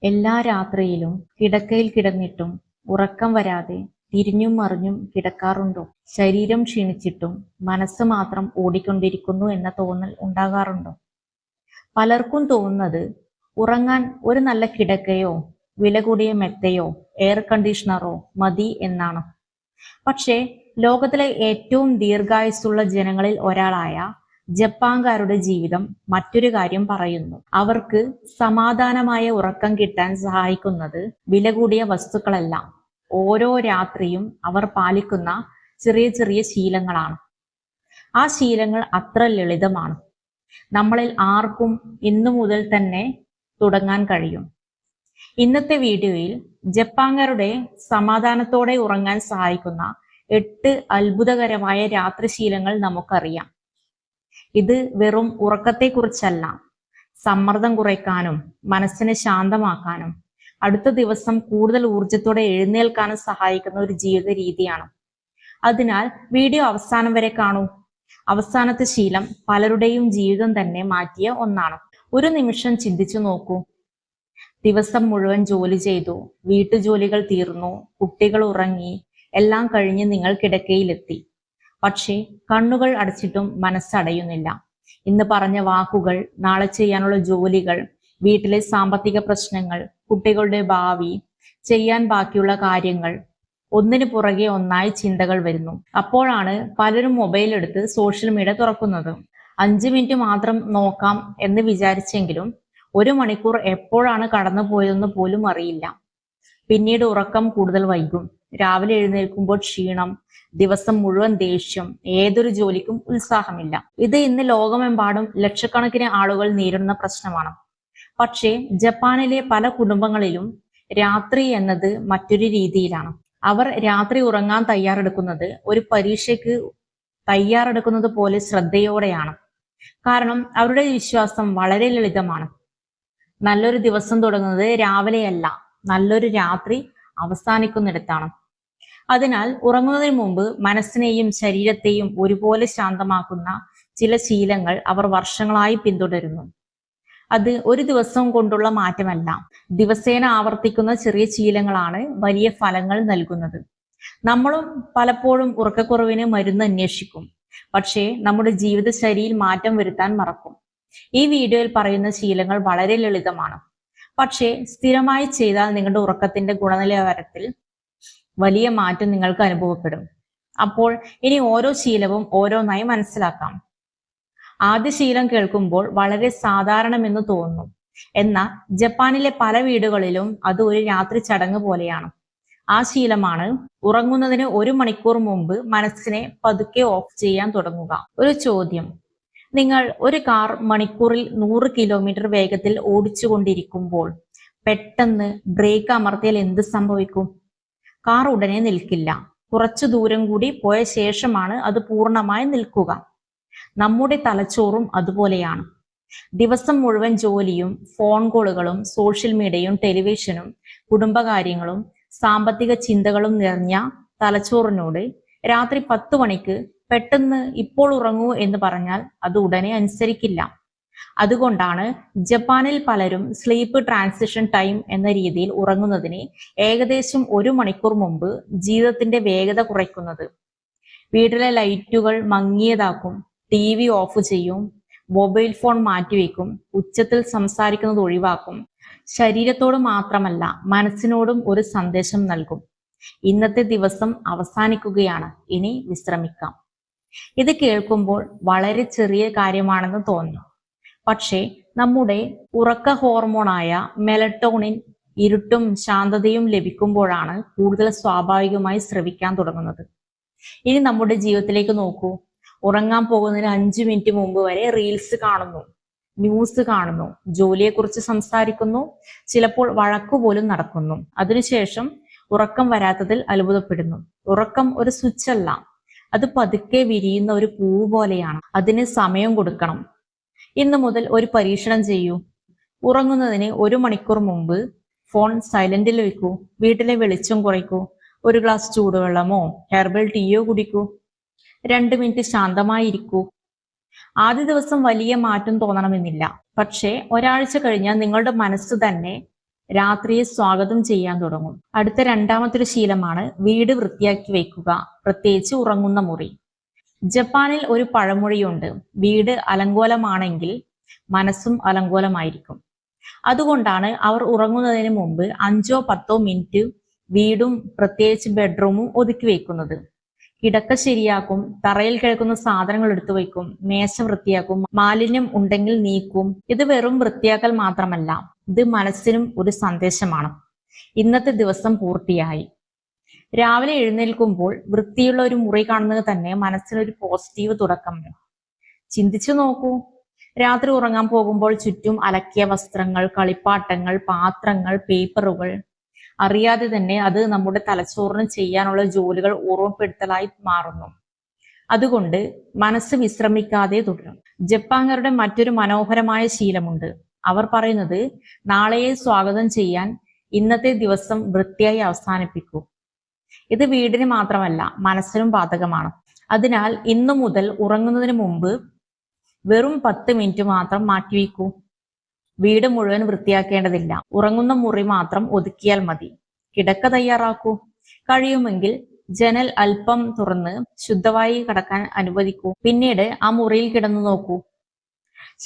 എല്ലാ രാത്രിയിലും കിടക്കയിൽ കിടന്നിട്ടും ഉറക്കം വരാതെ തിരിഞ്ഞും മറിഞ്ഞും കിടക്കാറുണ്ടോ? ശരീരം ക്ഷീണിച്ചിട്ടും മനസ്സ് മാത്രം ഓടിക്കൊണ്ടിരിക്കുന്നു എന്ന തോന്നൽ ഉണ്ടാകാറുണ്ടോ? പലർക്കും തോന്നുന്നത് ഉറങ്ങാൻ ഒരു നല്ല കിടക്കയോ വില കൂടിയ മെത്തയോ എയർ കണ്ടീഷണറോ മതി എന്നാണ്. പക്ഷേ ലോകത്തിലെ ഏറ്റവും ദീർഘായുസ്സുള്ള ജനങ്ങളിൽ ഒരാളായ ജപ്പാൻകാരുടെ ജീവിതം മറ്റൊരു കാര്യം പറയുന്നു. അവർക്ക് സമാധാനമായ ഉറക്കം കിട്ടാൻ സഹായിക്കുന്നത് വില കൂടിയ വസ്തുക്കളല്ല, ഓരോ രാത്രിയും അവർ പാലിക്കുന്ന ചെറിയ ചെറിയ ശീലങ്ങളാണ്. ആ ശീലങ്ങൾ അത്ര ലളിതമാണ്, നമ്മളിൽ ആർക്കും ഇന്നു മുതൽ തന്നെ തുടങ്ങാൻ കഴിയും. ഇന്നത്തെ വീഡിയോയിൽ ജപ്പാൻകാരുടെ സമാധാനത്തോടെ ഉറങ്ങാൻ സഹായിക്കുന്ന 8 അത്ഭുതകരമായ രാത്രിശീലങ്ങൾ നമുക്കറിയാം. ഇത് വെറും ഉറക്കത്തെക്കുറിച്ചല്ല, സമ്മർദ്ദം കുറയ്ക്കാനും മനസ്സിനെ ശാന്തമാക്കാനും അടുത്ത ദിവസം കൂടുതൽ ഊർജത്തോടെ എഴുന്നേൽക്കാനും സഹായിക്കുന്ന ഒരു ജീവിത രീതിയാണ്. അതിനാൽ വീഡിയോ അവസാനം വരെ കാണൂ. അവസാനത്തെ ശീലം പലരുടെയും ജീവിതം തന്നെ മാറ്റിയ ഒന്നാണ്. ഒരു നിമിഷം ചിന്തിച്ചു നോക്കൂ. ദിവസം മുഴുവൻ ജോലി ചെയ്തു, വീട്ടുജോലികൾ തീർന്നു, കുട്ടികൾ ഉറങ്ങി, എല്ലാം കഴിഞ്ഞ് നിങ്ങൾ കിടക്കയിലെത്തി. പക്ഷേ കണ്ണുകൾ അടച്ചിട്ടും മനസ്സടയുന്നില്ല. ഇന്ന് പറഞ്ഞ വാക്കുകൾ, നാളെ ചെയ്യാനുള്ള ജോലികൾ, വീട്ടിലെ സാമ്പത്തിക പ്രശ്നങ്ങൾ, കുട്ടികളുടെ ഭാവി, ചെയ്യാൻ ബാക്കിയുള്ള കാര്യങ്ങൾ, ഒന്നിനു പുറകെ ഒന്നായി ചിന്തകൾ വരുന്നു. അപ്പോഴാണ് പലരും മൊബൈൽ എടുത്ത് സോഷ്യൽ മീഡിയ തുറക്കുന്നത്. 5 മിനിറ്റ് മാത്രം നോക്കാം എന്ന് വിചാരിച്ചെങ്കിലും 1 മണിക്കൂർ എപ്പോഴാണ് കടന്നു പോയതെന്ന് പോലും അറിയില്ല. പിന്നീട് ഉറക്കം കൂടുതൽ വൈകും, രാവിലെ എഴുന്നേൽക്കുമ്പോൾ ക്ഷീണം, ദിവസം മുഴുവൻ ദേഷ്യം, ഏതൊരു ജോലിക്കും ഉത്സാഹമില്ല. ഇത് ഇന്ന് ലോകമെമ്പാടും ലക്ഷക്കണക്കിന് ആളുകൾ നേരിടുന്ന പ്രശ്നമാണ്. പക്ഷേ ജപ്പാനിലെ പല കുടുംബങ്ങളിലും രാത്രി എന്നത് മറ്റൊരു രീതിയിലാണ്. അവർ രാത്രി ഉറങ്ങാൻ തയ്യാറെടുക്കുന്നത് ഒരു പരീക്ഷയ്ക്ക് തയ്യാറെടുക്കുന്നത് പോലെ ശ്രദ്ധയോടെയാണ്. കാരണം അവരുടെ വിശ്വാസം വളരെ ലളിതമാണ്. നല്ലൊരു ദിവസം തുടങ്ങുന്നത് രാവിലെയല്ല, നല്ലൊരു രാത്രി അവസാനിക്കുന്നിടത്താണ്. അതിനാൽ ഉറങ്ങുന്നതിന് മുമ്പ് മനസ്സിനെയും ശരീരത്തെയും ഒരുപോലെ ശാന്തമാക്കുന്ന ചില ശീലങ്ങൾ അവർ വർഷങ്ങളായി പിന്തുടരുന്നു. അത് ഒരു ദിവസം കൊണ്ടുള്ള മാറ്റമല്ല, ദിവസേന ആവർത്തിക്കുന്ന ചെറിയ ശീലങ്ങളാണ് വലിയ ഫലങ്ങൾ നൽകുന്നത്. നമ്മളും പലപ്പോഴും ഉറക്കക്കുറവിന് മരുന്ന് അന്വേഷിക്കും, പക്ഷേ നമ്മുടെ ജീവിതശൈലിയിൽ മാറ്റം വരുത്താൻ മറക്കും. ഈ വീഡിയോയിൽ പറയുന്ന ശീലങ്ങൾ വളരെ ലളിതമാണ്, പക്ഷേ സ്ഥിരമായി ചെയ്താൽ നിങ്ങളുടെ ഉറക്കത്തിന്റെ ഗുണനിലവാരത്തിൽ വലിയ മാറ്റം നിങ്ങൾക്ക് അനുഭവപ്പെടും. അപ്പോൾ ഇനി ഓരോ ശീലവും ഓരോന്നായി മനസ്സിലാക്കാം. ആദ്യ ശീലം കേൾക്കുമ്പോൾ വളരെ സാധാരണമെന്ന് തോന്നുന്നു, എന്നാൽ ജപ്പാനിലെ പല വീടുകളിലും അത് ഒരു രാത്രി ചടങ്ങ് പോലെയാണ്. ആ ശീലമാണ് ഉറങ്ങുന്നതിന് 1 മണിക്കൂർ മുമ്പ് മനസ്സിനെ പതുക്കെ ഓഫ് ചെയ്യാൻ തുടങ്ങുക. ഒരു ചോദ്യം: നിങ്ങൾ ഒരു കാർ മണിക്കൂറിൽ 100 കിലോമീറ്റർ വേഗത്തിൽ ഓടിച്ചുകൊണ്ടിരിക്കുമ്പോൾ പെട്ടെന്ന് ബ്രേക്ക് അമർത്തിയാൽ എന്ത് സംഭവിക്കും? കാർ ഉടനെ നിൽക്കില്ല, കുറച്ചു ദൂരം കൂടി പോയ ശേഷമാണ് അത് പൂർണ്ണമായി നിൽക്കുക. നമ്മുടെ തലച്ചോറും അതുപോലെയാണ്. ദിവസം മുഴുവൻ ജോലിയും ഫോൺ കോളുകളും സോഷ്യൽ മീഡിയയും ടെലിവിഷനും കുടുംബകാര്യങ്ങളും സാമ്പത്തിക ചിന്തകളും നിറഞ്ഞ തലച്ചോറിനോട് രാത്രി 10 മണിക്ക് പെട്ടെന്ന് ഇപ്പോൾ ഉറങ്ങൂ എന്ന് പറഞ്ഞാൽ അത് ഉടനെ അനുസരിക്കില്ല. അതുകൊണ്ടാണ് ജപ്പാനിൽ പലരും സ്ലീപ്പ് ട്രാൻസിഷൻ ടൈം എന്ന രീതിയിൽ ഉറങ്ങുന്നതിന് ഏകദേശം 1 മണിക്കൂർ മുമ്പ് ജീവിതത്തിന്റെ വേഗത കുറയ്ക്കുന്നത്. വീട്ടിലെ ലൈറ്റുകൾ മങ്ങിയതാക്കും, TV ഓഫ് ചെയ്യും, മൊബൈൽ ഫോൺ മാറ്റിവെക്കും, ഉച്ചത്തിൽ സംസാരിക്കുന്നത് ഒഴിവാക്കും. ശരീരത്തോട് മാത്രമല്ല മനസ്സിനോടും ഒരു സന്ദേശം നൽകും: ഇന്നത്തെ ദിവസം അവസാനിക്കുകയാണ്, ഇനി വിശ്രമിക്കാം. ഇത് കേൾക്കുമ്പോൾ വളരെ ചെറിയ കാര്യമാണെന്ന് തോന്നുന്നു, പക്ഷേ നമ്മുടെ ഉറക്ക ഹോർമോണായ മെലറ്റോണിൻ ഇരുട്ടും ശാന്തതയും ലഭിക്കുമ്പോഴാണ് കൂടുതൽ സ്വാഭാവികമായി സ്രവിക്കാൻ തുടങ്ങുന്നത്. ഇനി നമ്മുടെ ജീവിതത്തിലേക്ക് നോക്കൂ. ഉറങ്ങാൻ പോകുന്നതിന് 5 മിനിറ്റ് മുമ്പ് വരെ റീൽസ് കാണുന്നു, ന്യൂസ് കാണുന്നു, ജോലിയെക്കുറിച്ച് സംസാരിക്കുന്നു, ചിലപ്പോൾ വഴക്കുപോലും നടക്കുന്നു. അതിനുശേഷം ഉറക്കം വരാത്തതിൽ അത്ഭുതപ്പെടുന്നു. ഉറക്കം ഒരു സ്വിച്ച് അല്ല, അത് പതുക്കെ വിരിയുന്ന ഒരു പൂവ് പോലെയാണ്. അതിന് സമയം കൊടുക്കണം. ഇന്നു മുതൽ ഒരു പരീക്ഷണം ചെയ്യൂ. ഉറങ്ങുന്നതിന് 1 മണിക്കൂർ മുമ്പ് ഫോൺ സൈലന്റിൽ വെക്കൂ, വീട്ടിലെ വെളിച്ചം കുറയ്ക്കൂ, ഒരു ഗ്ലാസ് ചൂടുവെള്ളമോ ഹെർബൽ ടീയോ കുടിക്കൂ, 2 മിനിറ്റ് ശാന്തമായിരിക്കൂ. ആദ്യ ദിവസം വലിയ മാറ്റം തോന്നണമെന്നില്ല, പക്ഷേ ഒരാഴ്ച കഴിഞ്ഞാൽ നിങ്ങളുടെ മനസ്സ് തന്നെ രാത്രിയെ സ്വാഗതം ചെയ്യാൻ തുടങ്ങും. അടുത്ത രണ്ടാമത്തെ ഒരു ശീലമാണ് വീട് വൃത്തിയാക്കി വെക്കുക, പ്രത്യേകിച്ച് ഉറങ്ങുന്ന മുറി. ജപ്പാനിൽ ഒരു പഴമൊഴിയുണ്ട്, വീട് അലങ്കോലമാണെങ്കിൽ മനസ്സും അലങ്കോലമായിരിക്കും. അതുകൊണ്ടാണ് അവർ ഉറങ്ങുന്നതിന് മുമ്പ് 5-10 മിനിറ്റ് വീടും പ്രത്യേകിച്ച് ബെഡ്റൂമും ഒതുക്കി വെക്കുന്നത്. കിടക്ക ശരിയാക്കും, തറയിൽ കിടക്കുന്ന സാധനങ്ങൾ എടുത്തു വയ്ക്കും, മേശ വൃത്തിയാക്കും, മാലിന്യം ഉണ്ടെങ്കിൽ നീക്കും. ഇത് വെറും വൃത്തിയാക്കൽ മാത്രമല്ല, ഇത് മനസ്സിനും ഒരു സന്ദേശമാണ്. ഇന്നത്തെ ദിവസം പൂർത്തിയായി. രാവിലെ എഴുന്നേൽക്കുമ്പോൾ വൃത്തിയുള്ള ഒരു മുറി കാണുന്നത് തന്നെ മനസ്സിനൊരു പോസിറ്റീവ് തുടക്കമാണ്. ചിന്തിച്ചു നോക്കൂ, രാത്രി ഉറങ്ങാൻ പോകുമ്പോൾ ചുറ്റും അലക്കിയ വസ്ത്രങ്ങൾ, കളിപ്പാട്ടങ്ങൾ, പാത്രങ്ങൾ, പേപ്പറുകൾ, അറിയാതെ തന്നെ അത് നമ്മുടെ തലച്ചോറിന് ചെയ്യാനുള്ള ജോലികൾ ഓർമ്മപ്പെടുത്തലായി മാറുന്നു. അതുകൊണ്ട് മനസ്സ് വിശ്രമിക്കാതെ തുടരും. ജപ്പാൻകാരുടെ മറ്റൊരു മനോഹരമായ ശീലമുണ്ട്. അവർ പറയുന്നത്, നാളെയെ സ്വാഗതം ചെയ്യാൻ ഇന്നത്തെ ദിവസം വൃത്തിയായി അവസാനിപ്പിക്കൂ. ഇത് വീടിന് മാത്രമല്ല, മനസ്സിനും ബാധകമാണ്. അതിനാൽ ഇന്നു മുതൽ ഉറങ്ങുന്നതിന് മുമ്പ് വെറും 10 മിനിറ്റ് മാത്രം മാറ്റിവെക്കൂ. വീട് മുഴുവൻ വൃത്തിയാക്കേണ്ടതില്ല, ഉറങ്ങുന്ന മുറി മാത്രം ഒതുക്കിയാൽ മതി. കിടക്ക തയ്യാറാക്കൂ. കഴിയുമെങ്കിൽ ജനൽ അല്പം തുറന്ന് ശുദ്ധവായു കടക്കാൻ അനുവദിക്കൂ. പിന്നീട് ആ മുറിയിൽ കിടന്നു നോക്കൂ.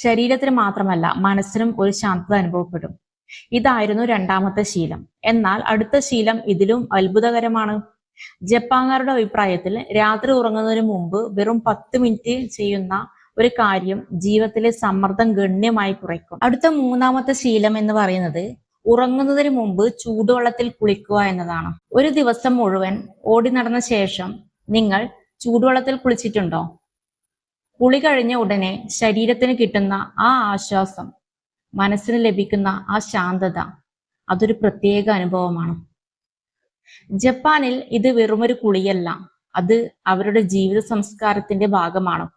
ശരീരത്തിന് മാത്രമല്ല, മനസ്സിനും ഒരു ശാന്തത അനുഭവപ്പെടും. ഇതായിരുന്നു രണ്ടാമത്തെ ശീലം. എന്നാൽ അടുത്ത ശീലം ഇതിലും അത്ഭുതകരമാണ്. ജപ്പാൻകാരുടെ അഭിപ്രായത്തിൽ രാത്രി ഉറങ്ങുന്നതിന് മുമ്പ് വെറും 10 മിനിറ്റ് ചെയ്യുന്ന ഒരു കാര്യം ജീവിതത്തിലെ സമ്മർദ്ദം ഗണ്യമായി കുറയ്ക്കും. അടുത്ത മൂന്നാമത്തെ ശീലം എന്ന് പറയുന്നത് ഉറങ്ങുന്നതിന് മുമ്പ് ചൂടുവെള്ളത്തിൽ കുളിക്കുക എന്നതാണ്. ഒരു ദിവസം മുഴുവൻ ഓടി നടന്ന ശേഷം നിങ്ങൾ ചൂടുവെള്ളത്തിൽ കുളിച്ചിട്ടുണ്ടോ? കുളി കഴിഞ്ഞ ഉടനെ ശരീരത്തിന് കിട്ടുന്ന ആ ആശ്വാസം, മനസ്സിന് ലഭിക്കുന്ന ആ ശാന്തത, അതൊരു പ്രത്യേക അനുഭവമാണ്. ജപ്പാനിൽ ഇത് വെറുമൊരു കുളിയല്ല, അത് അവരുടെ ജീവിത സംസ്കാരത്തിന്റെ ഭാഗമാണ്.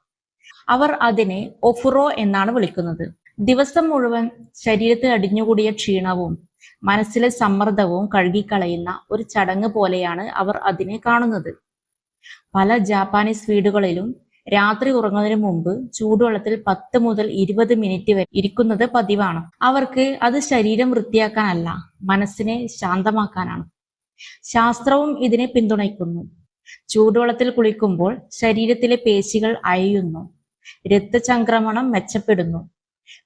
അവർ അതിനെ ഒഫുറോ എന്നാണ് വിളിക്കുന്നത്. ദിവസം മുഴുവൻ ശരീരത്തിൽ അടിഞ്ഞുകൂടിയ ക്ഷീണവും മനസ്സിലെ സമ്മർദ്ദവും കഴുകിക്കളയുന്ന ഒരു ചടങ്ങ് പോലെയാണ് അവർ അതിനെ കാണുന്നത്. പല ജാപ്പാനീസ് വീടുകളിലും രാത്രി ഉറങ്ങുന്നതിന് മുമ്പ് ചൂടുവെള്ളത്തിൽ 10 മുതൽ 20 മിനിറ്റ് വരെ ഇരിക്കുന്നത് പതിവാണ്. അവർക്ക് അത് ശരീരം വൃത്തിയാക്കാനല്ല, മനസ്സിനെ ശാന്തമാക്കാനാണ്. ശാസ്ത്രവും ഇതിനെ പിന്തുണയ്ക്കുന്നു. ചൂടുവെള്ളത്തിൽ കുളിക്കുമ്പോൾ ശരീരത്തിലെ പേശികൾ അയയുന്നു, രക്തചംക്രമണം മെച്ചപ്പെടുന്നു.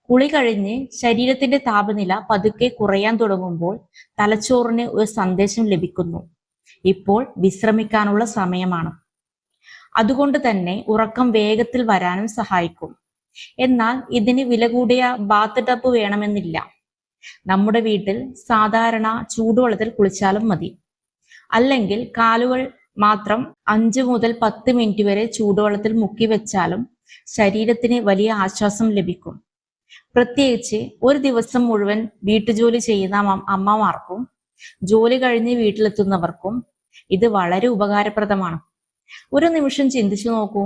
കുളി കഴിഞ്ഞ് ശരീരത്തിന്റെ താപനില പതുക്കെ കുറയാൻ തുടങ്ങുമ്പോൾ തലച്ചോറിന് ഒരു സന്ദേശം ലഭിക്കുന്നു, ഇപ്പോൾ വിശ്രമിക്കാനുള്ള സമയമാണ്. അതുകൊണ്ട് തന്നെ ഉറക്കം വേഗത്തിൽ വരാനും സഹായിക്കും. എന്നാൽ ഇതിന് വില കൂടിയ ബാത്ത് ടബ് വേണമെന്നില്ല. നമ്മുടെ വീട്ടിൽ സാധാരണ ചൂടുവെള്ളത്തിൽ കുളിച്ചാലും മതി. അല്ലെങ്കിൽ കാലുകൾ മാത്രം 5 മുതൽ 10 മിനിറ്റ് വരെ ചൂടുവെള്ളത്തിൽ മുക്കി വെച്ചാലും ശരീരത്തിന് വലിയ ആശ്വാസം ലഭിക്കും. പ്രത്യേകിച്ച് ഒരു ദിവസം മുഴുവൻ വീട്ടുജോലി ചെയ്യുന്ന അമ്മമാർക്കും ജോലി കഴിഞ്ഞ് വീട്ടിലെത്തുന്നവർക്കും ഇത് വളരെ ഉപകാരപ്രദമാണ്. ഒരു നിമിഷം ചിന്തിച്ചു നോക്കൂ,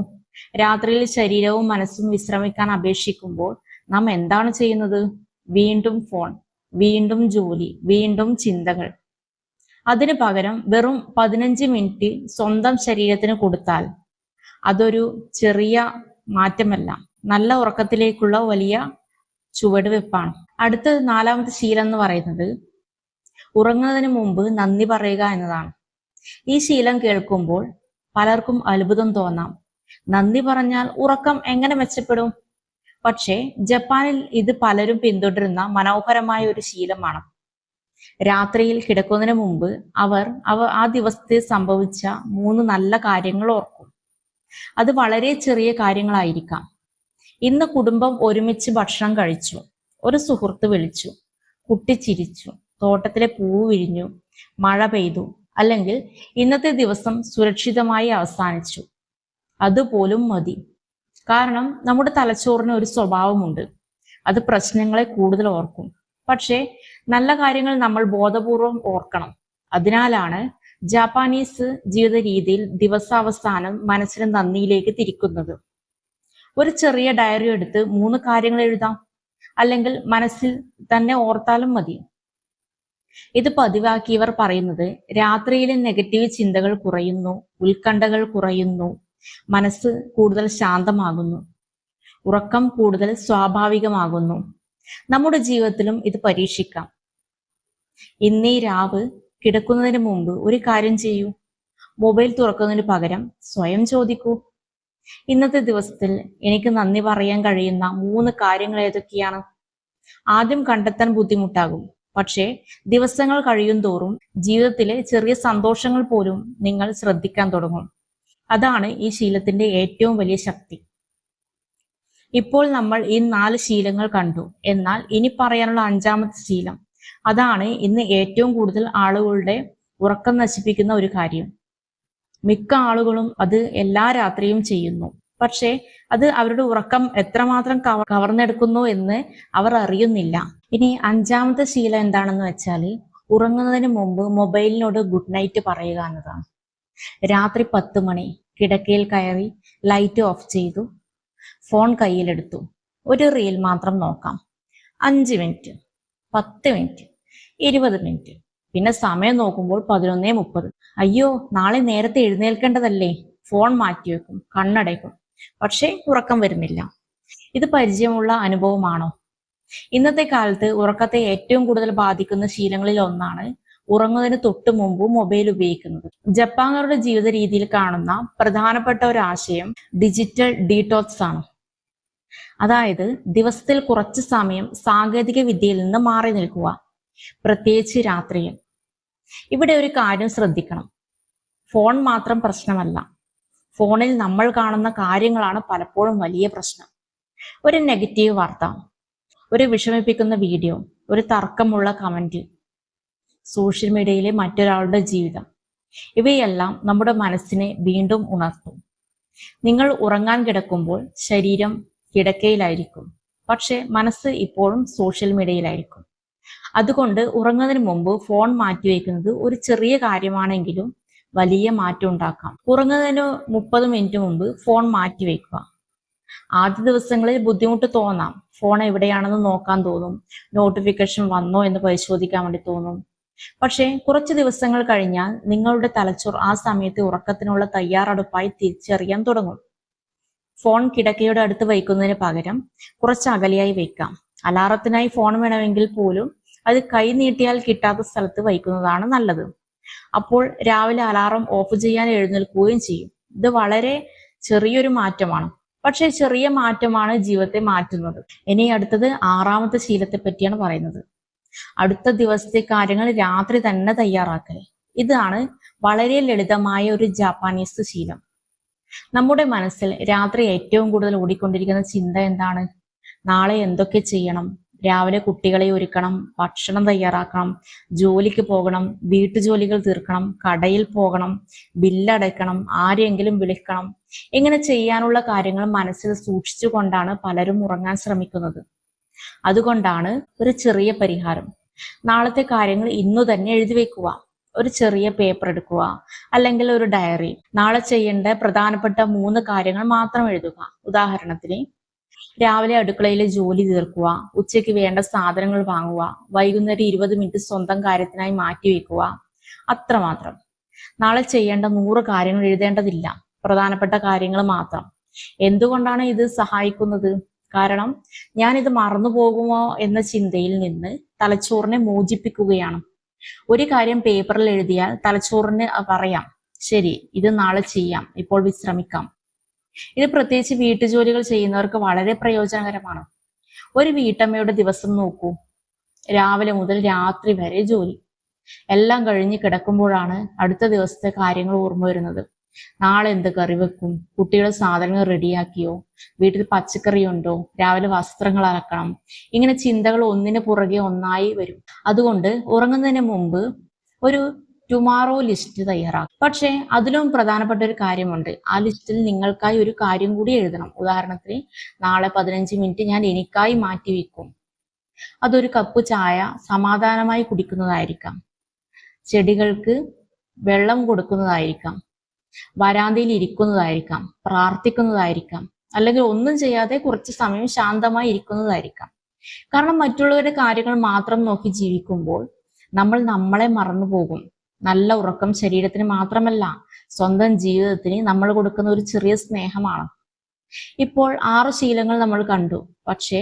രാത്രിയിൽ ശരീരവും മനസ്സും വിശ്രമിക്കാൻ അപേക്ഷിക്കുമ്പോൾ നാം എന്താണ് ചെയ്യുന്നത്? വീണ്ടും ഫോൺ, വീണ്ടും ജോലി, വീണ്ടും ചിന്തകൾ. അതിനു പകരം വെറും 15 മിനിറ്റ് സ്വന്തം ശരീരത്തിന് കൊടുത്താൽ അതൊരു ചെറിയ മാറ്റമല്ല, നല്ല ഉറക്കത്തിലേക്കുള്ള വലിയ ചുവടുവെപ്പാണ്. അടുത്ത നാലാമത്തെ ശീലം എന്ന് പറയുന്നത് ഉറങ്ങുന്നതിന് മുമ്പ് നന്ദി പറയുക എന്നതാണ്. ഈ ശീലം കേൾക്കുമ്പോൾ പലർക്കും അത്ഭുതം തോന്നാം. നന്ദി പറഞ്ഞാൽ ഉറക്കം എങ്ങനെ മെച്ചപ്പെടും? പക്ഷേ ജപ്പാനിൽ ഇത് പലരും പിന്തുടരുന്ന മനോഹരമായ ഒരു ശീലമാണ്. രാത്രിയിൽ കിടക്കുന്നതിന് മുമ്പ് അവർ ആ ദിവസത്തെ സംഭവിച്ച 3 നല്ല കാര്യങ്ങൾ ഓർക്കും. അത് വളരെ ചെറിയ കാര്യങ്ങളായിരിക്കാം. ഇന്ന് കുടുംബം ഒരുമിച്ച് ഭക്ഷണം കഴിച്ചു, ഒരു സുഹൃത്ത് വിളിച്ചു, കുട്ടി ചിരിച്ചു, തോട്ടത്തിലെ പൂവ് വിരിഞ്ഞു, മഴ പെയ്തു, അല്ലെങ്കിൽ ഇന്നത്തെ ദിവസം സുരക്ഷിതമായി അവസാനിച്ചു. അതുപോലും മതി. കാരണം നമ്മുടെ തലച്ചോറിന് ഒരു സ്വഭാവമുണ്ട്, അത് പ്രശ്നങ്ങളെ കൂടുതൽ ഓർക്കും. പക്ഷേ നല്ല കാര്യങ്ങൾ നമ്മൾ ബോധപൂർവം ഓർക്കണം. അതിനാലാണ് ജാപ്പാനീസ് ജീവിത രീതിയിൽ ദിവസാവസാനം മനസ്സിന് നന്ദിയിലേക്ക് തിരിക്കുന്നത്. ഒരു ചെറിയ ഡയറി എടുത്ത് 3 കാര്യങ്ങൾ എഴുതാം, അല്ലെങ്കിൽ മനസ്സിൽ തന്നെ ഓർത്താലും മതി. ഇത് പതിവാക്കിയവർ പറയുന്നത് രാത്രിയിലെ നെഗറ്റീവ് ചിന്തകൾ കുറയുന്നു, ഉത്കണ്ഠകൾ കുറയുന്നു, മനസ്സ് കൂടുതൽ ശാന്തമാകുന്നു, ഉറക്കം കൂടുതൽ സ്വാഭാവികമാകുന്നു. നമ്മുടെ ജീവിതത്തിലും ഇത് പരീക്ഷിക്കാം. ഇന്നീ രാവ് കിടക്കുന്നതിന് മുമ്പ് ഒരു കാര്യം ചെയ്യൂ. മൊബൈൽ തുറക്കുന്നതിന് പകരം സ്വയം ചോദിക്കൂ, ഇന്നത്തെ ദിവസത്തിൽ എനിക്ക് നന്ദി പറയാൻ കഴിയുന്ന 3 കാര്യങ്ങൾ ഏതൊക്കെയാണ്? ആദ്യം കണ്ടെത്താൻ ബുദ്ധിമുട്ടാകും, പക്ഷേ ദിവസങ്ങൾ കഴിയും തോറും ജീവിതത്തിലെ ചെറിയ സന്തോഷങ്ങൾ പോലും നിങ്ങൾ ശ്രദ്ധിക്കാൻ തുടങ്ങും. അതാണ് ഈ ശീലത്തിന്റെ ഏറ്റവും വലിയ ശക്തി. ഇപ്പോൾ നമ്മൾ ഈ 4 ശീലങ്ങൾ കണ്ടു. എന്നാൽ ഇനി പറയാനുള്ള 5ാമത്തെ ശീലം, അതാണ് ഇന്ന് ഏറ്റവും കൂടുതൽ ആളുകളുടെ ഉറക്കം നശിപ്പിക്കുന്ന ഒരു കാര്യം. മിക്ക ആളുകളും അത് എല്ലാ രാത്രിയും ചെയ്യുന്നു, പക്ഷേ അത് അവരുടെ ഉറക്കം എത്രമാത്രം കവർന്നെടുക്കുന്നു എന്ന് അവർ അറിയുന്നില്ല. ഇനി 5ാമത്തെ ശീലം എന്താണെന്ന് വെച്ചാൽ, ഉറങ്ങുന്നതിന് മുമ്പ് മൊബൈലിനോട് ഗുഡ് നൈറ്റ് പറയുക എന്നതാണ്. രാത്രി 10 മണി കിടക്കയിൽ കയറി ലൈറ്റ് ഓഫ് ചെയ്തു, ഫോൺ കയ്യിലെടുത്തു, ഒരു റീൽ മാത്രം നോക്കാം. 5 മിനിറ്റ്, 10 മിനിറ്റ്, 20 മിനിറ്റ്, പിന്നെ സമയം നോക്കുമ്പോൾ 11:30. അയ്യോ, നാളെ നേരത്തെ എഴുന്നേൽക്കേണ്ടതല്ലേ? ഫോൺ മാറ്റിവെക്കും, കണ്ണടയ്ക്കും, പക്ഷേ ഉറക്കം വരുന്നില്ല. ഇത് പരിചയമുള്ള അനുഭവമാണോ? ഇന്നത്തെ കാലത്ത് ഉറക്കത്തെ ഏറ്റവും കൂടുതൽ ബാധിക്കുന്ന ശീലങ്ങളിൽ ഒന്നാണ് ഉറങ്ങുന്നതിന് തൊട്ട് മുമ്പ് മൊബൈൽ ഉപയോഗിക്കുന്നത്. ജപ്പാൻകാരുടെ ജീവിത രീതിയിൽ കാണുന്ന പ്രധാനപ്പെട്ട ഒരു ആശയം ഡിജിറ്റൽ ഡീടോക്സ് ആണ്. അതായത് ദിവസത്തിൽ കുറച്ച് സമയം സാങ്കേതിക വിദ്യയിൽ നിന്ന് മാറി നിൽക്കുക, പ്രത്യേകിച്ച് രാത്രിയിൽ. ഇവിടെ ഒരു കാര്യം ശ്രദ്ധിക്കണം, ഫോൺ മാത്രം പ്രശ്നമല്ല, ഫോണിൽ നമ്മൾ കാണുന്ന കാര്യങ്ങളാണ് പലപ്പോഴും വലിയ പ്രശ്നം. ഒരു നെഗറ്റീവ് വാർത്ത, ഒരു വിഷമിപ്പിക്കുന്ന വീഡിയോ, ഒരു തർക്കമുള്ള കമന്റ്, സോഷ്യൽ മീഡിയയിലെ മറ്റൊരാളുടെ ജീവിതം, ഇവയെല്ലാം നമ്മുടെ മനസ്സിനെ വീണ്ടും ഉണർത്തും. നിങ്ങൾ ഉറങ്ങാൻ കിടക്കുമ്പോൾ ശരീരം കിടക്കയിലായിരിക്കും, പക്ഷെ മനസ്സ് ഇപ്പോഴും സോഷ്യൽ മീഡിയയിലായിരിക്കും. അതുകൊണ്ട് ഉറങ്ങുന്നതിന് മുമ്പ് ഫോൺ മാറ്റിവെക്കുന്നത് ഒരു ചെറിയ കാര്യമാണെങ്കിലും വലിയ മാറ്റം ഉണ്ടാക്കാം. ഉറങ്ങുന്നതിന് 30 മിനിറ്റ് മുമ്പ് ഫോൺ മാറ്റിവെക്കുക. ആദ്യ ദിവസങ്ങളിൽ ബുദ്ധിമുട്ട് തോന്നാം, ഫോൺ എവിടെയാണെന്ന് നോക്കാൻ തോന്നും, നോട്ടിഫിക്കേഷൻ വന്നോ എന്ന് പരിശോധിക്കാൻ വേണ്ടി തോന്നും. പക്ഷേ കുറച്ച് ദിവസങ്ങൾ കഴിഞ്ഞാൽ നിങ്ങളുടെ തലച്ചോർ ആ സമയത്ത് ഉറക്കത്തിനുള്ള തയ്യാറെടുപ്പായി തിരിച്ചറിയാൻ തുടങ്ങും. ഫോൺ കിടക്കയുടെ അടുത്ത് വയ്ക്കുന്നതിന് പകരം കുറച്ച് അകലെയായി വെക്കാം. അലാറത്തിനായി ഫോൺ വേണമെങ്കിൽ പോലും അത് കൈ നീട്ടിയാൽ കിട്ടാത്ത സ്ഥലത്ത് വയ്ക്കുന്നതാണ് നല്ലത്. അപ്പോൾ രാവിലെ അലാറം ഓഫ് ചെയ്യാൻ എഴുന്നേൽക്കുകയും ചെയ്യും. ഇത് വളരെ ചെറിയൊരു മാറ്റമാണ്, പക്ഷെ ചെറിയ മാറ്റമാണ് ജീവിതത്തെ മാറ്റുന്നത്. ഇനി അടുത്തത് 6ാമത്തെ ശീലത്തെ പറ്റിയാണ് പറയുന്നത്. അടുത്ത ദിവസത്തെ കാര്യങ്ങൾ രാത്രി തന്നെ തയ്യാറാക്കൽ. ഇതാണ് വളരെ ലളിതമായ ഒരു ജാപ്പാനീസ് ശീലം. നമ്മുടെ മനസ്സിൽ രാത്രി ഏറ്റവും കൂടുതൽ ഓടിക്കൊണ്ടിരിക്കുന്ന ചിന്ത എന്താണ്? നാളെ എന്തൊക്കെ ചെയ്യണം, രാവിലെ കുട്ടികളെ ഒരുക്കണം, ഭക്ഷണം തയ്യാറാക്കണം, ജോലിക്ക് പോകണം, വീട്ടുജോലികൾ തീർക്കണം, കടയിൽ പോകണം, ബില്ലടയ്ക്കണം, ആരെങ്കിലും വിളിക്കണം. ഇങ്ങനെ ചെയ്യാനുള്ള കാര്യങ്ങൾ മനസ്സിൽ സൂക്ഷിച്ചുകൊണ്ടാണ് പലരും ഉറങ്ങാൻ ശ്രമിക്കുന്നത്. അതുകൊണ്ടാണ് ഒരു ചെറിയ പരിഹാരം, നാളത്തെ കാര്യങ്ങൾ ഇന്നു തന്നെ എഴുതി വെക്കുക. ഒരു ചെറിയ പേപ്പർ എടുക്കുക, അല്ലെങ്കിൽ ഒരു ഡയറി. നാളെ ചെയ്യേണ്ട പ്രധാനപ്പെട്ട 3 കാര്യങ്ങൾ മാത്രം എഴുതുക. ഉദാഹരണത്തിന്, രാവിലെ അടുക്കളയിലെ ജോലി തീർക്കുക, ഉച്ചയ്ക്ക് വേണ്ട സാധനങ്ങൾ വാങ്ങുക, വൈകുന്നേരം 20 മിനിറ്റ് സ്വന്തം കാര്യത്തിനായി മാറ്റിവെക്കുക. അത്രമാത്രം. നാളെ ചെയ്യേണ്ട 100 കാര്യങ്ങൾ എഴുതേണ്ടതില്ല, പ്രധാനപ്പെട്ട കാര്യങ്ങൾ മാത്രം. എന്തുകൊണ്ടാണ് ഇത് സഹായിക്കുന്നത്? കാരണം ഞാനിത് മറന്നു പോകുമോ എന്ന ചിന്തയിൽ നിന്ന് തലച്ചോറിനെ മോചിപ്പിക്കുകയാണ്. ഒരു കാര്യം പേപ്പറിൽ എഴുതിയാൽ തലച്ചോറിന് പറയാം, ശരി, ഇത് നാളെ ചെയ്യാം, ഇപ്പോൾ വിശ്രമിക്കാം. ഇത് പ്രത്യേകിച്ച് വീട്ടുജോലികൾ ചെയ്യുന്നവർക്ക് വളരെ പ്രയോജനകരമാണ്. ഒരു വീട്ടമ്മയുടെ ദിവസം നോക്കൂ, രാവിലെ മുതൽ രാത്രി വരെ ജോലി. എല്ലാം കഴിഞ്ഞ് കിടക്കുമ്പോഴാണ് അടുത്ത ദിവസത്തെ കാര്യങ്ങൾ ഓർമ്മ വരുന്നത്. നാളെ എന്ത് കറി വെക്കും, കുട്ടികളുടെ സാധനങ്ങൾ റെഡിയാക്കിയോ, വീട്ടിൽ പച്ചക്കറി ഉണ്ടോ, രാവിലെ വസ്ത്രങ്ങൾ അലക്കണം. ഇങ്ങനെ ചിന്തകൾ ഒന്നിനു പുറകെ ഒന്നായി വരും. അതുകൊണ്ട് ഉറങ്ങുന്നതിന് മുമ്പ് ഒരു ടുമാറോ ലിസ്റ്റ് തയ്യാറാക്കും. പക്ഷെ അതിലും പ്രധാനപ്പെട്ട ഒരു കാര്യമുണ്ട്. ആ ലിസ്റ്റിൽ നിങ്ങൾക്കായി ഒരു കാര്യം കൂടി എഴുതണം. ഉദാഹരണത്തിന്, നാളെ 15 മിനിറ്റ് ഞാൻ എനിക്കായി മാറ്റിവെക്കും. അതൊരു കപ്പ് ചായ സമാധാനമായി കുടിക്കുന്നതായിരിക്കാം, ചെടികൾക്ക് വെള്ളം കൊടുക്കുന്നതായിരിക്കാം, വരാന്തയിൽ ഇരിക്കുന്നതായിരിക്കാം, പ്രാർത്ഥിക്കുന്നതായിരിക്കാം, അല്ലെങ്കിൽ ഒന്നും ചെയ്യാതെ കുറച്ച് സമയം ശാന്തമായി ഇരിക്കുന്നതായിരിക്കാം. കാരണം മറ്റുള്ളവരുടെ കാര്യങ്ങൾ മാത്രം നോക്കി ജീവിക്കുമ്പോൾ നമ്മൾ നമ്മളെ മറന്നു പോകും. നല്ല ഉറക്കം ശരീരത്തിന് മാത്രമല്ല, സ്വന്തം ജീവിതത്തിന് നമ്മൾ കൊടുക്കുന്ന ഒരു ചെറിയ സ്നേഹമാണ്. ഇപ്പോൾ 6 ശീലങ്ങൾ നമ്മൾ കണ്ടു. പക്ഷേ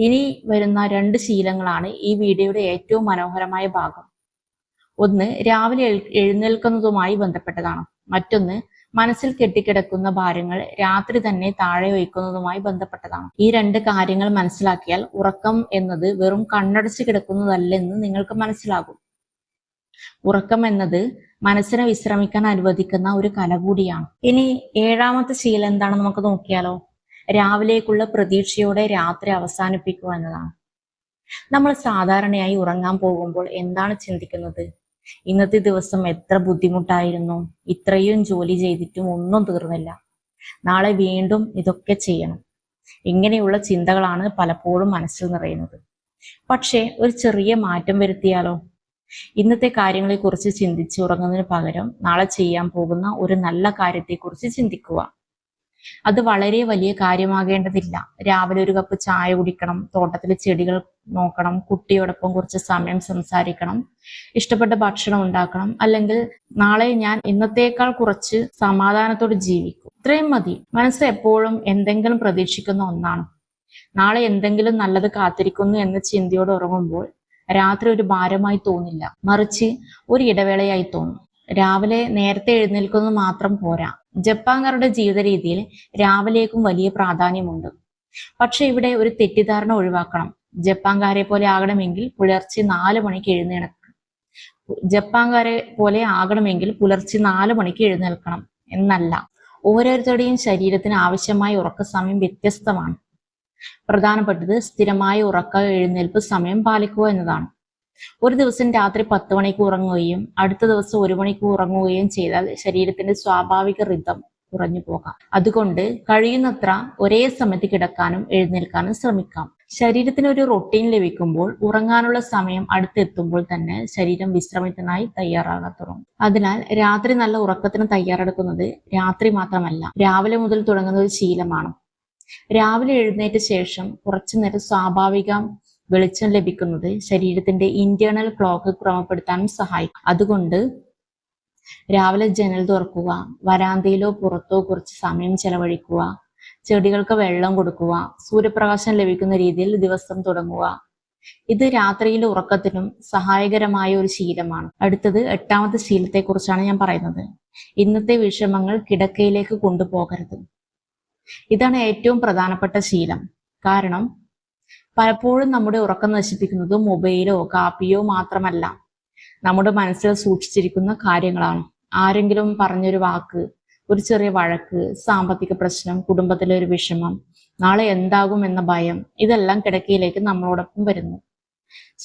ഇനി വരുന്ന 2 ശീലങ്ങളാണ് ഈ വീഡിയോയുടെ ഏറ്റവും മനോഹരമായ ഭാഗം. ഒന്ന് രാവിലെ എഴുന്നേൽക്കുന്നതുമായി ബന്ധപ്പെട്ടതാണ്. മറ്റൊന്ന് മനസ്സിൽ കെട്ടിക്കിടക്കുന്ന ഭാരങ്ങൾ രാത്രി തന്നെ താഴെ വയ്ക്കുന്നതുമായി ബന്ധപ്പെട്ടതാണ്. ഈ രണ്ട് കാര്യങ്ങൾ മനസ്സിലാക്കിയാൽ ഉറക്കം എന്നത് വെറും കണ്ണടച്ച് കിടക്കുന്നതല്ലെന്ന് നിങ്ങൾക്ക് മനസ്സിലാകും. ഉറക്കം എന്നത് മനസ്സിനെ വിശ്രമിക്കാൻ അനുവദിക്കുന്ന ഒരു കല കൂടിയാണ്. ഇനി ഏഴാമത്തെ ശീലം എന്താണെന്ന് നമുക്ക് നോക്കിയാലോ. രാവിലേക്കുള്ള പ്രതീക്ഷയോടെ രാത്രി അവസാനിപ്പിക്കുക എന്നതാണ്. നമ്മൾ സാധാരണയായി ഉറങ്ങാൻ പോകുമ്പോൾ എന്താണ് ചിന്തിക്കുന്നത്? ഇന്നത്തെ ദിവസം എത്ര ബുദ്ധിമുട്ടായിരുന്നു, ഇത്രയും ജോലി ചെയ്തിട്ടും ഒന്നും തീർന്നില്ല, നാളെ വീണ്ടും ഇതൊക്കെ ചെയ്യണം. ഇങ്ങനെയുള്ള ചിന്തകളാണ് പലപ്പോഴും മനസ്സിൽ നിറയുന്നത്. പക്ഷേ ഒരു ചെറിയ മാറ്റം വരുത്തിയാലോ? ഇന്നത്തെ കാര്യങ്ങളെക്കുറിച്ച് ചിന്തിച്ച് ഉറങ്ങുന്നതിന് പകരം നാളെ ചെയ്യാൻ പോകുന്ന ഒരു നല്ല കാര്യത്തെക്കുറിച്ച് ചിന്തിക്കുക. അത് വളരെ വലിയ കാര്യമാകേണ്ടതില്ല. രാവിലെ ഒരു കപ്പ് ചായ കുടിക്കണം, തോട്ടത്തിലെ ചെടികൾ നോക്കണം, കുട്ടിയോടൊപ്പം കുറച്ച് സമയം സംസാരിക്കണം, ഇഷ്ടപ്പെട്ട ഭക്ഷണം ഉണ്ടാക്കണം, അല്ലെങ്കിൽ നാളെ ഞാൻ ഇന്നത്തേക്കാൾ കുറച്ച് സമാധാനത്തോടെ ജീവിക്കും. ഇത്രയും മതി. മനസ്സ് എപ്പോഴും എന്തെങ്കിലും പ്രതീക്ഷിക്കുന്ന ഒന്നാണ്. നാളെ എന്തെങ്കിലും നല്ലത് കാത്തിരിക്കുന്നു എന്ന ചിന്തയോടെ ഉറങ്ങുമ്പോൾ രാത്രി ഒരു ഭാരമായി തോന്നില്ല, മറിച്ച് ഒരു ഇടവേളയായി തോന്നും. രാവിലെ നേരത്തെ എഴുന്നേൽക്കുന്നത് മാത്രം പോരാ. ജപ്പാൻകാരുടെ ജീവിത രീതിയിൽ രാവിലേക്കും വലിയ പ്രാധാന്യമുണ്ട്. പക്ഷെ ഇവിടെ ഒരു തെറ്റിദ്ധാരണ ഒഴിവാക്കണം. ജപ്പാൻകാരെ പോലെ ആകണമെങ്കിൽ പുലർച്ചെ 4 മണിക്ക് പുലർച്ചെ 4 മണിക്ക് എഴുന്നേൽക്കണം എന്നല്ല. ഓരോരുത്തരുടെയും ശരീരത്തിന് ആവശ്യമായ ഉറക്ക സമയം വ്യത്യസ്തമാണ്. പ്രധാനപ്പെട്ടത് സ്ഥിരമായ ഉറക്ക എഴുന്നേൽപ്പ് സമയം പാലിക്കുക എന്നതാണ്. ഒരു ദിവസം രാത്രി 10 മണിക്ക് ഉറങ്ങുകയും അടുത്ത ദിവസം 1 മണിക്ക് ഉറങ്ങുകയും ചെയ്താൽ ശരീരത്തിന്റെ സ്വാഭാവിക റിതം കുറഞ്ഞു പോകാം. അതുകൊണ്ട് കഴിയുന്നത്ര ഒരേ സമയത്ത് കിടക്കാനും എഴുന്നേൽക്കാനും ശ്രമിക്കാം. ശരീരത്തിന് ഒരു റൊട്ടീൻ ലഭിക്കുമ്പോൾ ഉറങ്ങാനുള്ള സമയം അടുത്തെത്തുമ്പോൾ തന്നെ ശരീരം വിശ്രമത്തിനായി തയ്യാറാകാൻ തുടങ്ങും. അതിനാൽ രാത്രി നല്ല ഉറക്കത്തിന് തയ്യാറെടുക്കുന്നത് രാത്രി മാത്രമല്ല, രാവിലെ മുതൽ തുടങ്ങുന്ന ഒരു ശീലമാണ്. രാവിലെ എഴുന്നേറ്റ ശേഷം കുറച്ചു നേരം സ്വാഭാവിക വെളിച്ചം ലഭിക്കുന്നത് ശരീരത്തിന്റെ ഇന്റേണൽ ക്ലോക്ക് ക്രമപ്പെടുത്താനും സഹായിക്കും. അതുകൊണ്ട് രാവിലെ ജനൽ തുറക്കുക, വരാന്തയിലോ പുറത്തോ കുറച്ച് സമയം ചെലവഴിക്കുക, ചെടികൾക്ക് വെള്ളം കൊടുക്കുക, സൂര്യപ്രകാശം ലഭിക്കുന്ന രീതിയിൽ ദിവസം തുടങ്ങുക. ഇത് രാത്രിയിലെ ഉറക്കത്തിനും സഹായകരമായ ഒരു ശീലമാണ്. അടുത്തത് 8ാമത്തെ ശീലത്തെ കുറിച്ചാണ് ഞാൻ പറയുന്നത്. ഇന്നത്തെ വിഷമങ്ങൾ കിടക്കയിലേക്ക് കൊണ്ടുപോകരുത്. ഇതാണ് ഏറ്റവും പ്രധാനപ്പെട്ട ശീലം. കാരണം പലപ്പോഴും നമ്മുടെ ഉറക്കം നശിപ്പിക്കുന്നത് മൊബൈലോ കാപ്പിയോ മാത്രമല്ല, നമ്മുടെ മനസ്സിൽ സൂക്ഷിച്ചിരിക്കുന്ന കാര്യങ്ങളാണ്. ആരെങ്കിലും പറഞ്ഞൊരു വാക്ക്, ഒരു ചെറിയ വഴക്ക്, സാമ്പത്തിക പ്രശ്നം, കുടുംബത്തിലെ ഒരു വിഷമം, നാളെ എന്താകും എന്ന ഭയം, ഇതെല്ലാം കിടക്കയിലേക്ക് നമ്മളോടൊപ്പം വരുന്നു.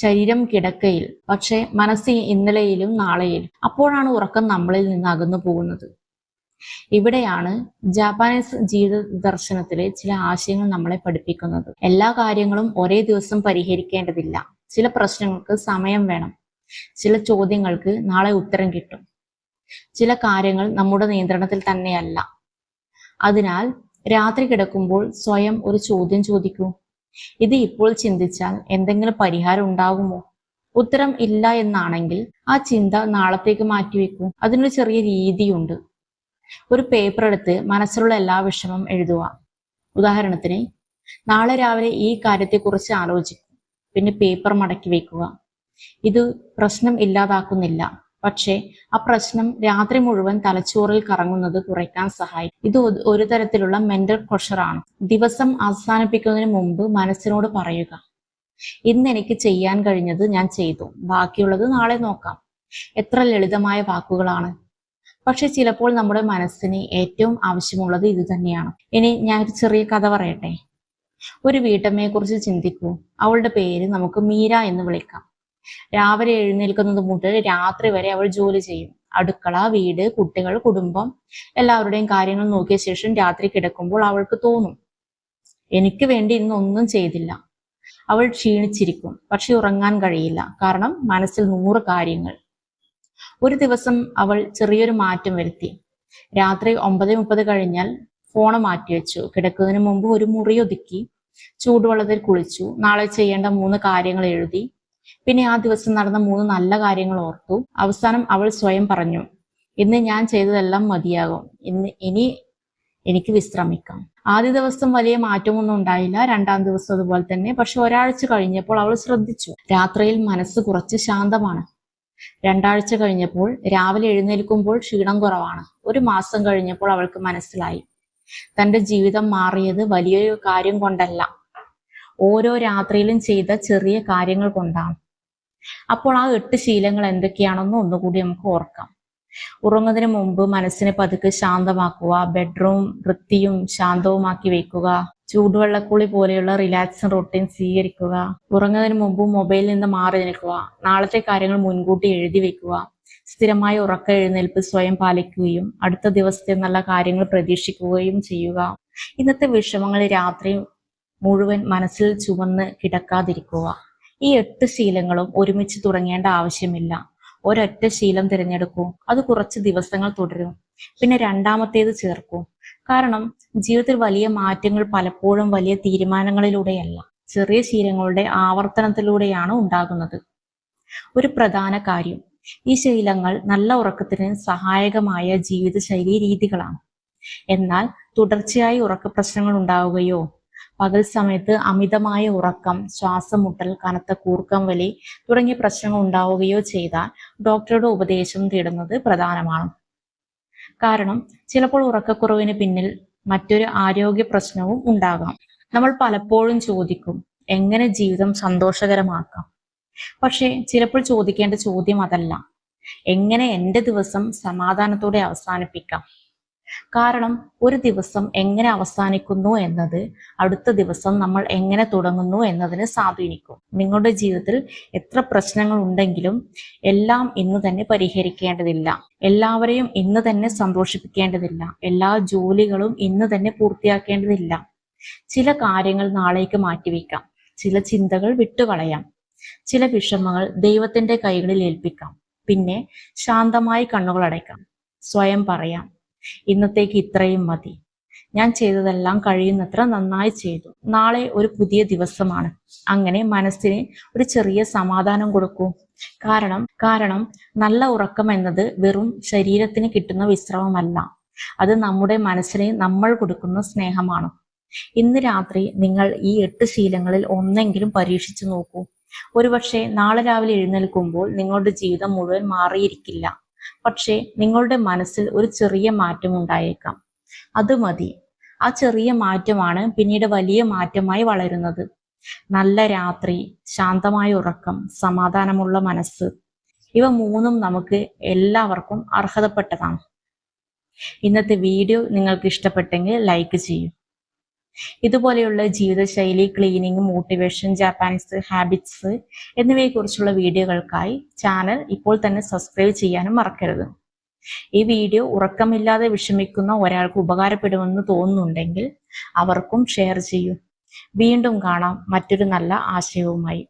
ശരീരം കിടക്കയിൽ, പക്ഷെ മനസ്സ് ഇന്നലെയിലും നാളെയിലും. അപ്പോഴാണ് ഉറക്കം നമ്മളിൽ നിന്ന് അകന്നു പോകുന്നത്. ഇവിടെയാണ് ജാപ്പാനീസ് ജീവിത ദർശനത്തിലെ ചില ആശയങ്ങൾ നമ്മളെ പഠിപ്പിക്കുന്നത്. എല്ലാ കാര്യങ്ങളും ഒരേ ദിവസം പരിഹരിക്കേണ്ടതില്ല. ചില പ്രശ്നങ്ങൾക്ക് സമയം വേണം. ചില ചോദ്യങ്ങൾക്ക് നാളെ ഉത്തരം കിട്ടും. ചില കാര്യങ്ങൾ നമ്മുടെ നിയന്ത്രണത്തിൽ തന്നെയല്ല. അതിനാൽ രാത്രി കിടക്കുമ്പോൾ സ്വയം ഒരു ചോദ്യം ചോദിക്കൂ. ഇത് ഇപ്പോൾ ചിന്തിച്ചാൽ എന്തെങ്കിലും പരിഹാരം ഉണ്ടാകുമോ? ഉത്തരം ഇല്ല എന്നാണെങ്കിൽ ആ ചിന്ത നാളത്തേക്ക് മാറ്റിവെക്കൂ. അതിനൊരു ചെറിയ രീതിയുണ്ട്. ഒരു പേപ്പർ എടുത്ത് മനസ്സിലുള്ള എല്ലാ വിഷമം എഴുതുക. ഉദാഹരണത്തിന്, നാളെ രാവിലെ ഈ കാര്യത്തെക്കുറിച്ച് ആലോചിക്കും. പിന്നെ പേപ്പർ മടക്കി വെക്കുക. ഇത് പ്രശ്നം ഇല്ലാതാക്കുന്നില്ല, പക്ഷേ ആ പ്രശ്നം രാത്രി മുഴുവൻ തലച്ചോറിൽ കറങ്ങുന്നത് കുറയ്ക്കാൻ സഹായിക്കും. ഇത് ഒരു തരത്തിലുള്ള മെന്റൽ പ്രഷറാണ്. ദിവസം അവസാനിപ്പിക്കുന്നതിന് മുമ്പ് മനസ്സിനോട് പറയുക, ഇന്ന് എനിക്ക് ചെയ്യാൻ കഴിഞ്ഞത് ഞാൻ ചെയ്തു, ബാക്കിയുള്ളത് നാളെ നോക്കാം. എത്ര ലളിതമായ വാക്കുകളാണ്. പക്ഷെ ചിലപ്പോൾ നമ്മുടെ മനസ്സിന് ഏറ്റവും ആവശ്യമുള്ളത് ഇത് തന്നെയാണ്. ഇനി ഞാൻ ഒരു ചെറിയ കഥ പറയട്ടെ. ഒരു വീട്ടമ്മയെ കുറിച്ച് ചിന്തിക്കൂ. അവളുടെ പേര് നമുക്ക് മീര എന്ന് വിളിക്കാം. രാവിലെ എഴുന്നേൽക്കുന്നത് മുതൽ രാത്രി വരെ അവൾ ജോലി ചെയ്യും. അടുക്കള, വീട്, കുട്ടികൾ, കുടുംബം, എല്ലാവരുടെയും കാര്യങ്ങൾ നോക്കിയ ശേഷം രാത്രി കിടക്കുമ്പോൾ അവൾക്ക് തോന്നും, എനിക്ക് വേണ്ടി ഇന്നൊന്നും ചെയ്തില്ല. അവൾ ക്ഷീണിച്ചിരിക്കും, പക്ഷെ ഉറങ്ങാൻ കഴിയില്ല. കാരണം മനസ്സിൽ 100 കാര്യങ്ങൾ. ഒരു ദിവസം അവൾ ചെറിയൊരു മാറ്റം വരുത്തി. രാത്രി 9:30 കഴിഞ്ഞാൽ ഫോണ് മാറ്റിവെച്ചു. കിടക്കുന്നതിന് മുമ്പ് ഒരു മുറി ഒതുക്കി, ചൂടുവെള്ളത്തിൽ കുളിച്ചു, നാളെ ചെയ്യേണ്ട 3 കാര്യങ്ങൾ എഴുതി. പിന്നെ ആ ദിവസം നടന്ന 3 നല്ല കാര്യങ്ങൾ ഓർത്തു. അവസാനം അവൾ സ്വയം പറഞ്ഞു, ഇന്ന് ഞാൻ ചെയ്തതെല്ലാം മതിയാകും, ഇനി എനിക്ക് വിശ്രമിക്കാം. ആദ്യ ദിവസം വലിയ മാറ്റമൊന്നും ഉണ്ടായില്ല. 2ാം ദിവസം അതുപോലെ തന്നെ. പക്ഷെ ഒരാഴ്ച കഴിഞ്ഞപ്പോൾ അവൾ ശ്രദ്ധിച്ചു, രാത്രിയിൽ മനസ്സ് കുറച്ച് ശാന്തമാണ്. രണ്ടാഴ്ച കഴിഞ്ഞപ്പോൾ രാവിലെ എഴുന്നേൽക്കുമ്പോൾ ക്ഷീണം കുറവാണ്. ഒരു മാസം കഴിഞ്ഞപ്പോൾ അവൾക്ക് മനസ്സിലായി തന്റെ ജീവിതം മാറിയത് വലിയൊരു കാര്യം കൊണ്ടല്ല, ഓരോ രാത്രിയിലും ചെയ്ത ചെറിയ കാര്യങ്ങൾ കൊണ്ടാണ്. അപ്പോൾ ആ 8 ശീലങ്ങൾ എന്തൊക്കെയാണെന്ന് ഒന്നുകൂടി നമുക്ക് ഓർക്കാം. ഉറങ്ങുന്നതിന് മുമ്പ് മനസ്സിനെ പതുക്കെ ശാന്തമാക്കുക, ബെഡ്റൂം വൃത്തിയും ശാന്തവുമാക്കി വെക്കുക, ചൂടുവെള്ളക്കുളി പോലെയുള്ള റിലാക്സിംഗ് റൊട്ടീൻ സ്വീകരിക്കുക, ഉറങ്ങുന്നതിന് മുമ്പ് മൊബൈലിൽ നിന്ന് മാറി നിൽക്കുക, നാളത്തെ കാര്യങ്ങൾ മുൻകൂട്ടി എഴുതി വെക്കുക, സ്ഥിരമായ ഉറക്ക എഴുന്നേൽപ്പ് സ്വയം പാലിക്കുകയും അടുത്ത ദിവസത്തെ നല്ല കാര്യങ്ങൾ പ്രതീക്ഷിക്കുകയും ചെയ്യുക. ഇന്നത്തെ വിഷമങ്ങൾ രാത്രി മുഴുവൻ മനസ്സിൽ ചുമന്ന് കിടക്കാതിരിക്കുക. ഈ 8 ശീലങ്ങളും ഒരുമിച്ച് തുടങ്ങേണ്ട ആവശ്യമില്ല. ഒരൊറ്റ ശീലം തിരഞ്ഞെടുക്കൂ, അത് കുറച്ച് ദിവസങ്ങൾ തുടരും, പിന്നെ രണ്ടാമത്തേത് ചേർക്കൂ. കാരണം ജീവിതത്തിൽ വലിയ മാറ്റങ്ങൾ പലപ്പോഴും വലിയ തീരുമാനങ്ങളിലൂടെയല്ല, ചെറിയ ശീലങ്ങളുടെ ആവർത്തനത്തിലൂടെയാണ് ഉണ്ടാകുന്നത്. ഒരു പ്രധാന കാര്യം, ഈ ശീലങ്ങൾ നല്ല ഉറക്കത്തിന് സഹായകമായ ജീവിതശൈലി രീതികളാണ്. എന്നാൽ തുടർച്ചയായി ഉറക്ക പ്രശ്നങ്ങൾ ഉണ്ടാവുകയോ പകൽ സമയത്ത് അമിതമായ ഉറക്കം, ശ്വാസം മുട്ടൽ, കനത്ത കൂർക്കം വലി തുടങ്ങിയ പ്രശ്നങ്ങൾ ഉണ്ടാവുകയോ ചെയ്താൽ ഡോക്ടറുടെ ഉപദേശം തേടുന്നത് പ്രധാനമാണ്. കാരണം ചിലപ്പോൾ ഉറക്കക്കുറവിന് പിന്നിൽ മറ്റൊരു ആരോഗ്യ പ്രശ്നവും ഉണ്ടാകാം. നമ്മൾ പലപ്പോഴും ചോദിക്കും, എങ്ങനെ ജീവിതം സന്തോഷകരമാക്കാം? പക്ഷേ ചിലപ്പോൾ ചോദിക്കേണ്ട ചോദ്യം അതല്ല, എങ്ങനെ എൻ്റെ ദിവസം സമാധാനത്തോടെ അവസാനിപ്പിക്കാം? കാരണം ഒരു ദിവസം എങ്ങനെ അവസാനിക്കുന്നു എന്നത് അടുത്ത ദിവസം നമ്മൾ എങ്ങനെ തുടങ്ങുന്നു എന്നതിനെ സ്വാധീനിക്കും. നിങ്ങളുടെ ജീവിതത്തിൽ എത്ര പ്രശ്നങ്ങൾ ഉണ്ടെങ്കിലും എല്ലാം ഇന്ന് തന്നെ പരിഹരിക്കേണ്ടതില്ല, എല്ലാവരെയും ഇന്ന് തന്നെ സന്തോഷിപ്പിക്കേണ്ടതില്ല, എല്ലാ ജോലികളും ഇന്ന് തന്നെ പൂർത്തിയാക്കേണ്ടതില്ല. ചില കാര്യങ്ങൾ നാളേക്ക് മാറ്റിവെക്കാം, ചില ചിന്തകൾ വിട്ടുകളയാം, ചില വിഷമങ്ങൾ ദൈവത്തിന്റെ കൈകളിൽ ഏൽപ്പിക്കാം. പിന്നെ ശാന്തമായി കണ്ണുകൾ അടയ്ക്കാം, സ്വയം പറയാം, ഇന്നത്തേക്ക് ഇത്രയും മതി, ഞാൻ ചെയ്തതെല്ലാം കഴിയുന്നത്ര നന്നായി ചെയ്തു, നാളെ ഒരു പുതിയ ദിവസമാണ്. അങ്ങനെ മനസ്സിന് ഒരു ചെറിയ സമാധാനം കൊടുക്കൂ. കാരണം നല്ല ഉറക്കം എന്നത് വെറും ശരീരത്തിന് കിട്ടുന്ന വിശ്രമമല്ല, അത് നമ്മുടെ മനസ്സിന് നമ്മൾ കൊടുക്കുന്ന സ്നേഹമാണ്. ഇന്ന് രാത്രി നിങ്ങൾ ഈ 8 ശീലങ്ങളിൽ ഒന്നെങ്കിലും പരീക്ഷിച്ചു നോക്കൂ. ഒരുപക്ഷെ നാളെ രാവിലെ എഴുന്നേൽക്കുമ്പോൾ നിങ്ങളുടെ ജീവിതം മുഴുവൻ മാറിയിരിക്കില്ല, പക്ഷേ നിങ്ങളുടെ മനസ്സിൽ ഒരു ചെറിയ മാറ്റം ഉണ്ടായേക്കാം. അത് മതി. ആ ചെറിയ മാറ്റമാണ് പിന്നീട് വലിയ മാറ്റമായി വളരുന്നത്. നല്ല രാത്രി, ശാന്തമായ ഉറക്കം, സമാധാനമുള്ള മനസ്സ്, ഇവ മൂന്നും നമുക്ക് എല്ലാവർക്കും അർഹതപ്പെട്ടതാണ്. ഇന്നത്തെ വീഡിയോ നിങ്ങൾക്ക് ഇഷ്ടപ്പെട്ടെങ്കിൽ ലൈക്ക് ചെയ്യൂ. ഇതുപോലെയുള്ള ജീവിതശൈലി, ക്ലീനിങ്, മോട്ടിവേഷൻ, ജാപ്പാനീസ് ഹാബിറ്റ്സ് എന്നിവയെക്കുറിച്ചുള്ള വീഡിയോകൾക്കായി ചാനൽ ഇപ്പോൾ തന്നെ സബ്സ്ക്രൈബ് ചെയ്യാനും മറക്കരുത്. ഈ വീഡിയോ ഉറക്കമില്ലാതെ വിഷമിക്കുന്ന ഒരാൾക്ക് ഉപകാരപ്പെടുമെന്ന് തോന്നുന്നുണ്ടെങ്കിൽ അവർക്കും ഷെയർ ചെയ്യൂ. വീണ്ടും കാണാം മറ്റൊരു നല്ല ആശയവുമായി.